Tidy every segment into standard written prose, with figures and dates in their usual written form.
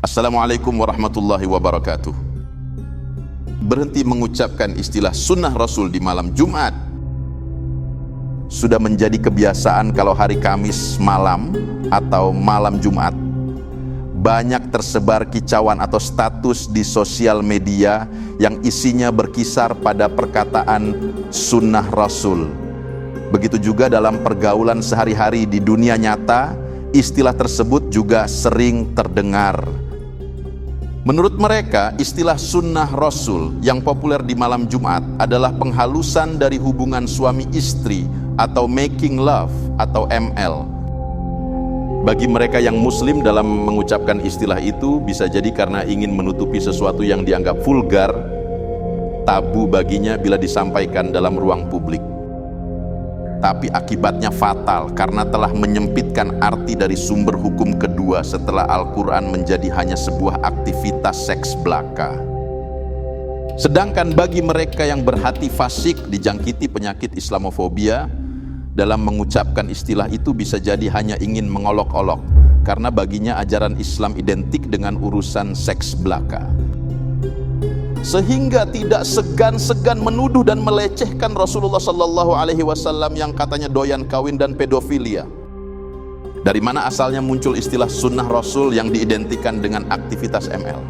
Assalamualaikum warahmatullahi wabarakatuh. Berhenti mengucapkan istilah sunnah Rasul di malam Jumat sudah menjadi kebiasaan. Kalau hari Kamis malam atau malam Jumat, banyak tersebar kicauan atau status di sosial media yang isinya berkisar pada perkataan sunnah Rasul. Begitu juga dalam pergaulan sehari-hari di dunia nyata, istilah tersebut juga sering terdengar. Menurut mereka, istilah sunnah Rasul yang populer di malam Jumat adalah penghalusan dari hubungan suami istri atau making love atau ML. Bagi mereka yang muslim, dalam mengucapkan istilah itu bisa jadi karena ingin menutupi sesuatu yang dianggap vulgar, tabu baginya bila disampaikan dalam ruang publik. Tapi akibatnya fatal karena telah menyempitkan arti dari sumber hukum kedua setelah Al-Quran menjadi hanya sebuah aktivitas seks belaka. Sedangkan bagi mereka yang berhati fasik dijangkiti penyakit Islamofobia, dalam mengucapkan istilah itu bisa jadi hanya ingin mengolok-olok karena baginya ajaran Islam identik dengan urusan seks belaka, sehingga tidak segan-segan menuduh dan melecehkan Rasulullah Sallallahu Alaihi Wasallam yang katanya doyan kawin dan pedofilia. Dari mana asalnya muncul istilah sunnah Rasul yang diidentikan dengan aktivitas ML?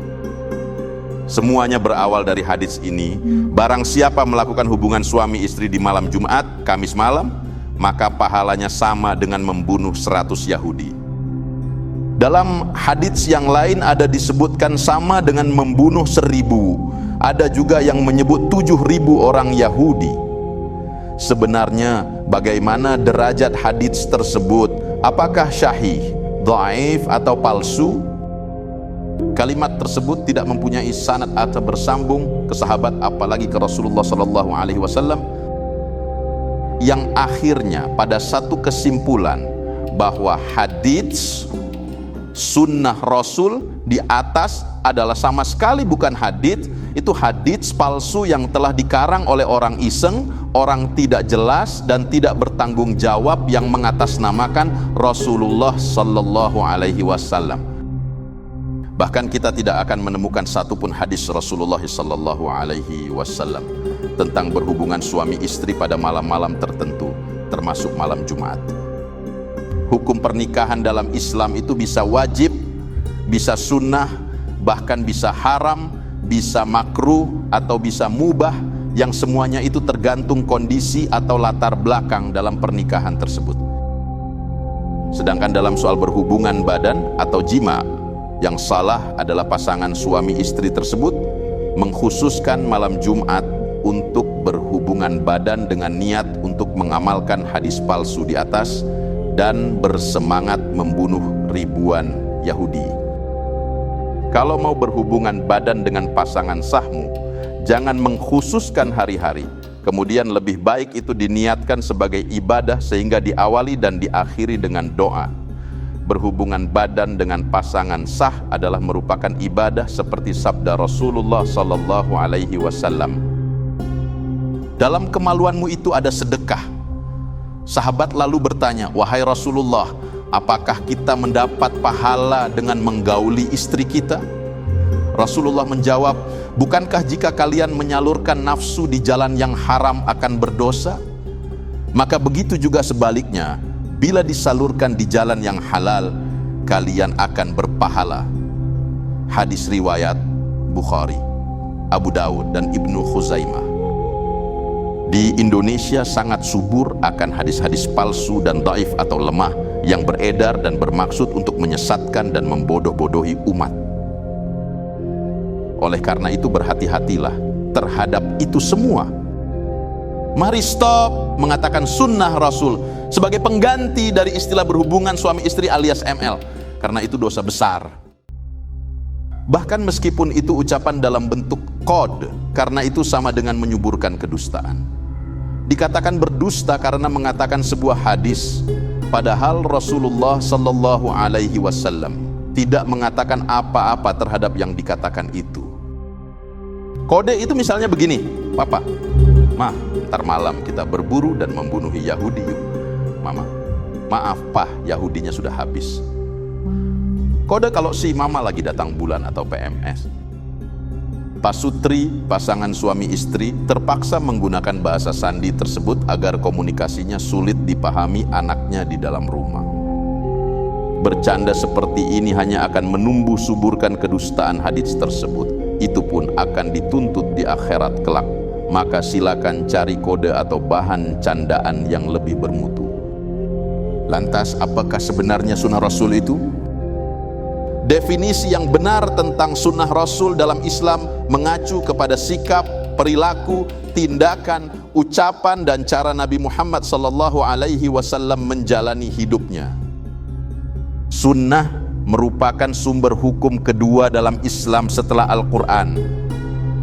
Semuanya berawal dari hadis ini. Barang siapa melakukan hubungan suami istri di malam Jumat, Kamis malam, maka pahalanya sama dengan membunuh 100 Yahudi. Dalam hadits yang lain ada disebutkan sama dengan membunuh 1000. Ada juga yang menyebut 7.000 orang Yahudi. Sebenarnya bagaimana derajat hadits tersebut? Apakah syahih, dhaif atau palsu? Kalimat tersebut tidak mempunyai sanad atau bersambung ke sahabat, apalagi ke Rasulullah Sallallahu Alaihi Wasallam, yang akhirnya pada satu kesimpulan bahwa hadits sunnah Rasul di atas adalah sama sekali bukan hadits. Itu hadits palsu yang telah dikarang oleh orang iseng, orang tidak jelas dan tidak bertanggung jawab yang mengatasnamakan Rasulullah Sallallahu Alaihi Wasallam. Bahkan kita tidak akan menemukan satupun hadis Rasulullah Sallallahu Alaihi Wasallam tentang berhubungan suami istri pada malam-malam tertentu, termasuk malam Jumat. Hukum pernikahan dalam Islam itu bisa wajib, bisa sunnah, bahkan bisa haram, bisa makruh atau bisa mubah, yang semuanya itu tergantung kondisi atau latar belakang dalam pernikahan tersebut. Sedangkan dalam soal berhubungan badan atau jima, yang salah adalah pasangan suami istri tersebut mengkhususkan malam Jumat untuk berhubungan badan dengan niat untuk mengamalkan hadis palsu di atas dan bersemangat membunuh ribuan Yahudi. Kalau mau berhubungan badan dengan pasangan sahmu, jangan mengkhususkan hari-hari. Kemudian lebih baik itu diniatkan sebagai ibadah sehingga diawali dan diakhiri dengan doa. Berhubungan badan dengan pasangan sah adalah merupakan ibadah seperti sabda Rasulullah Sallallahu Alaihi Wasallam. Dalam kemaluanmu itu ada sedekah. Sahabat lalu bertanya, wahai Rasulullah, apakah kita mendapat pahala dengan menggauli istri kita? Rasulullah menjawab, bukankah jika kalian menyalurkan nafsu di jalan yang haram akan berdosa? Maka begitu juga sebaliknya, bila disalurkan di jalan yang halal, kalian akan berpahala. Hadis riwayat Bukhari, Abu Dawud dan Ibnu Khuzaimah. Di Indonesia sangat subur akan hadis-hadis palsu dan dhaif atau lemah yang beredar dan bermaksud untuk menyesatkan dan membodoh-bodohi umat. Oleh karena itu berhati-hatilah terhadap itu semua. Mari stop mengatakan sunnah Rasul sebagai pengganti dari istilah berhubungan suami istri alias ML, karena itu dosa besar. Bahkan meskipun itu ucapan dalam bentuk kode, karena itu sama dengan menyuburkan kedustaan. Dikatakan berdusta karena mengatakan sebuah hadis, padahal Rasulullah Sallallahu Alaihi Wasallam tidak mengatakan apa-apa terhadap yang dikatakan itu. Kode itu misalnya begini, Papa, Ma, ntar malam kita berburu dan membunuh Yahudi yuk. Mama, maaf Pak, Yahudinya sudah habis. Kode kalau si Mama lagi datang bulan atau PMS. Pasutri, pasangan suami istri, terpaksa menggunakan bahasa sandi tersebut agar komunikasinya sulit dipahami anaknya di dalam rumah. Bercanda seperti ini hanya akan menumbuh suburkan kedustaan hadits tersebut. Itu pun akan dituntut di akhirat kelak. Maka silakan cari kode atau bahan candaan yang lebih bermutu. Lantas, apakah sebenarnya sunnah Rasul itu? Definisi yang benar tentang sunnah Rasul dalam Islam mengacu kepada sikap, perilaku, tindakan, ucapan dan cara Nabi Muhammad SAW menjalani hidupnya. Sunnah merupakan sumber hukum kedua dalam Islam setelah Al-Quran.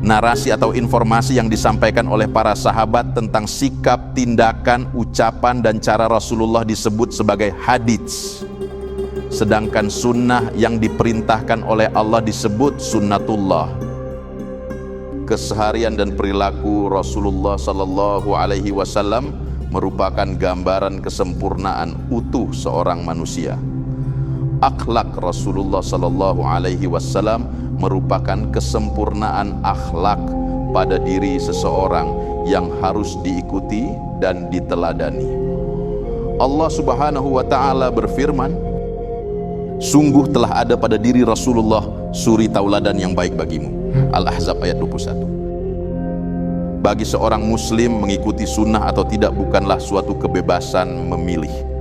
Narasi atau informasi yang disampaikan oleh para sahabat tentang sikap, tindakan, ucapan dan cara Rasulullah disebut sebagai hadits. Sedangkan sunnah yang diperintahkan oleh Allah disebut sunnatullah. Keseharian dan perilaku Rasulullah SAW merupakan gambaran kesempurnaan utuh seorang manusia. Akhlak Rasulullah SAW merupakan kesempurnaan akhlak pada diri seseorang yang harus diikuti dan diteladani. Allah Subhanahu wa Ta'ala berfirman, sungguh telah ada pada diri Rasulullah suri tauladan yang baik bagimu. Al-Ahzab ayat 21. Bagi seorang muslim mengikuti sunnah atau tidak bukanlah suatu kebebasan memilih.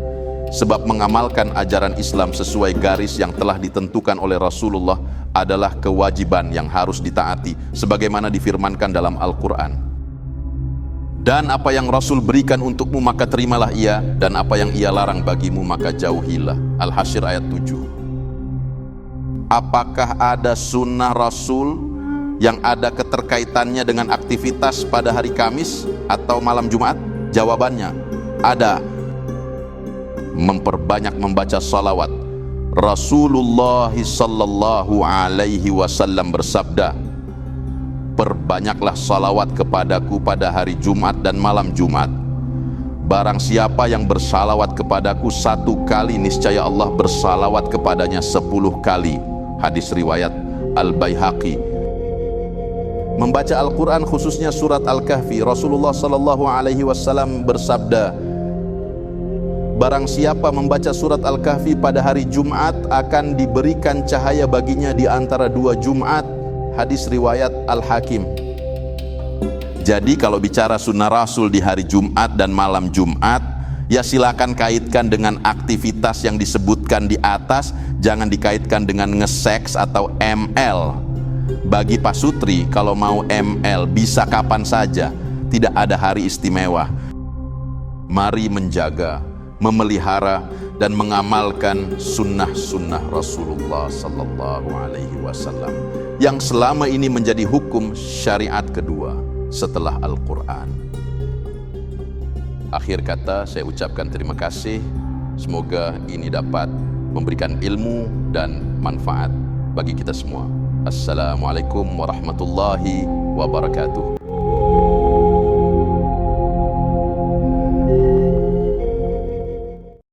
Sebab mengamalkan ajaran Islam sesuai garis yang telah ditentukan oleh Rasulullah adalah kewajiban yang harus ditaati sebagaimana difirmankan dalam Al-Quran. Dan apa yang Rasul berikan untukmu maka terimalah ia, dan apa yang ia larang bagimu maka jauhilah. Al-Hasyr ayat 7. Apakah ada sunnah Rasul yang ada keterkaitannya dengan aktivitas pada hari Kamis atau malam Jumat? Jawabannya, ada. Memperbanyak membaca salawat. Rasulullah sallallahu alaihi wasallam bersabda, perbanyaklah salawat kepadaku pada hari Jumat dan malam Jumat. Barang siapa yang bersalawat kepadaku 1 kali, niscaya Allah bersalawat kepadanya 10 kali. Hadis riwayat Al-Baihaqi. Membaca Al-Quran khususnya surat Al-Kahfi, Rasulullah sallallahu alaihi wasallam bersabda, barang siapa membaca surat Al-Kahfi pada hari Jumat akan diberikan cahaya baginya di antara 2 Jumat. Hadis riwayat Al-Hakim. Jadi kalau bicara sunnah Rasul di hari Jumat dan malam Jumat, ya silakan kaitkan dengan aktivitas yang disebutkan di atas, jangan dikaitkan dengan nge-seks atau ML. Bagi pasutri, kalau mau ML bisa kapan saja, tidak ada hari istimewa. Mari menjaga, memelihara dan mengamalkan sunnah-sunnah Rasulullah sallallahu alaihi wasallam yang selama ini menjadi hukum syariat kedua setelah Al-Quran. Akhir kata saya ucapkan terima kasih. Semoga ini dapat memberikan ilmu dan manfaat bagi kita semua. Assalamualaikum warahmatullahi wabarakatuh.